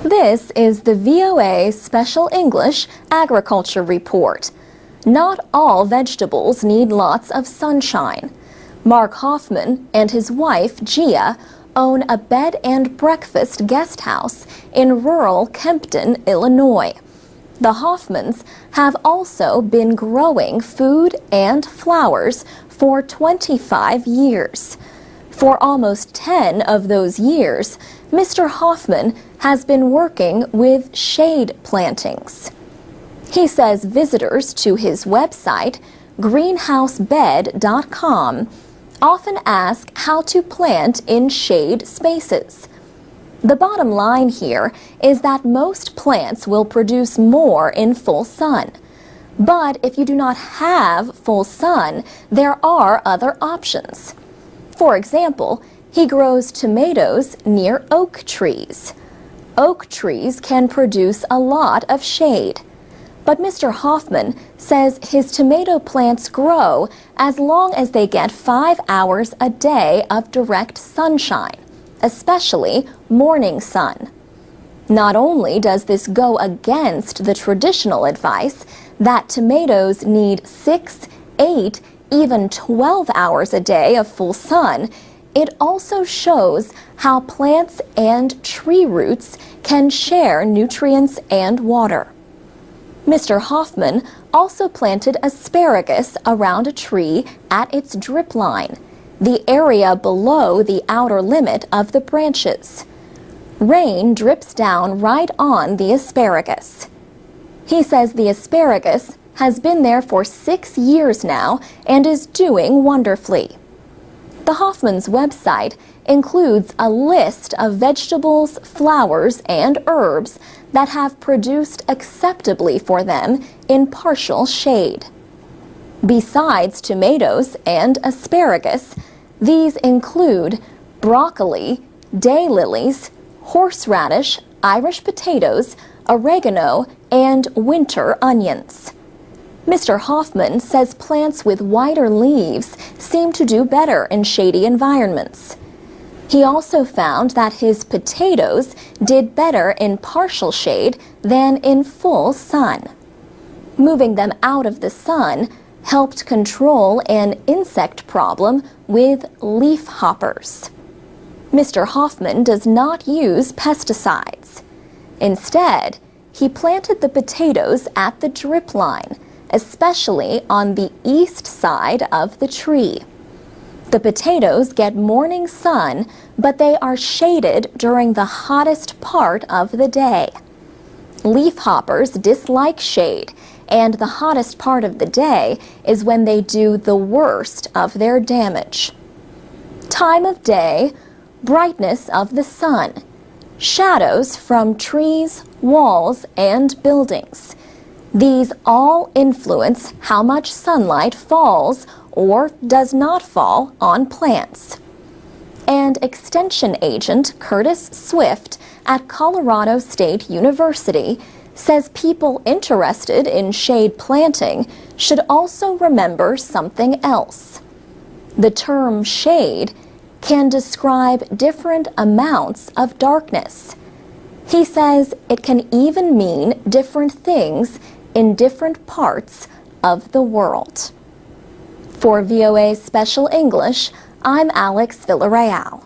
This is the VOA Special English Agriculture Report. Not all vegetables need lots of sunshine. Mark Hoffman and his wife, Gia, own a bed and breakfast guest house in rural Kempton, Illinois. The Hoffmans have also been growing food and flowers for 25 years. For almost 10 of those years, Mr. Hoffman has been working with shade plantings. He says visitors to his website, greenhousebed.com, often ask how to plant in shade spaces. The bottom line here is that most plants will produce more in full sun. But if you do not have full sun, there are other options. For example, he grows tomatoes near oak trees. Oak trees can produce a lot of shade. But Mr. Hoffman says his tomato plants grow as long as they get 5 hours a day of direct sunshine, especially morning sun. Not only does this go against the traditional advice that tomatoes need 6, 8, even 12 hours a day of full sun, it also shows how plants and tree roots can share nutrients and water. Mr. Hoffman also planted asparagus around a tree at its drip line, the area below the outer limit of the branches. Rain drips down right on the asparagus. He says the asparagus has been there for 6 years now and is doing wonderfully. The Hoffman's website includes a list of vegetables, flowers, and herbs that have produced acceptably for them in partial shade. Besides tomatoes and asparagus, these include broccoli, daylilies, horseradish, Irish potatoes, oregano, and winter onions. Mr. Hoffman says plants with wider leaves seem to do better in shady environments. He also found that his potatoes did better in partial shade than in full sun. Moving them out of the sun helped control an insect problem with leaf hoppers. Mr. Hoffman does not use pesticides. Instead, he planted the potatoes at the drip line, especially on the east side of the tree. The potatoes get morning sun, but they are shaded during the hottest part of the day. Leaf hoppers dislike shade, and the hottest part of the day is when they do the worst of their damage. Time of day, brightness of the sun, shadows from trees, walls, and buildings. These all influence how much sunlight falls or does not fall on plants. And Extension Agent Curtis Swift at Colorado State University says people interested in shade planting should also remember something else. The term shade can describe different amounts of darkness. He says it can even mean different things in different parts of the world. For VOA Special English, I'm Alex Villarreal.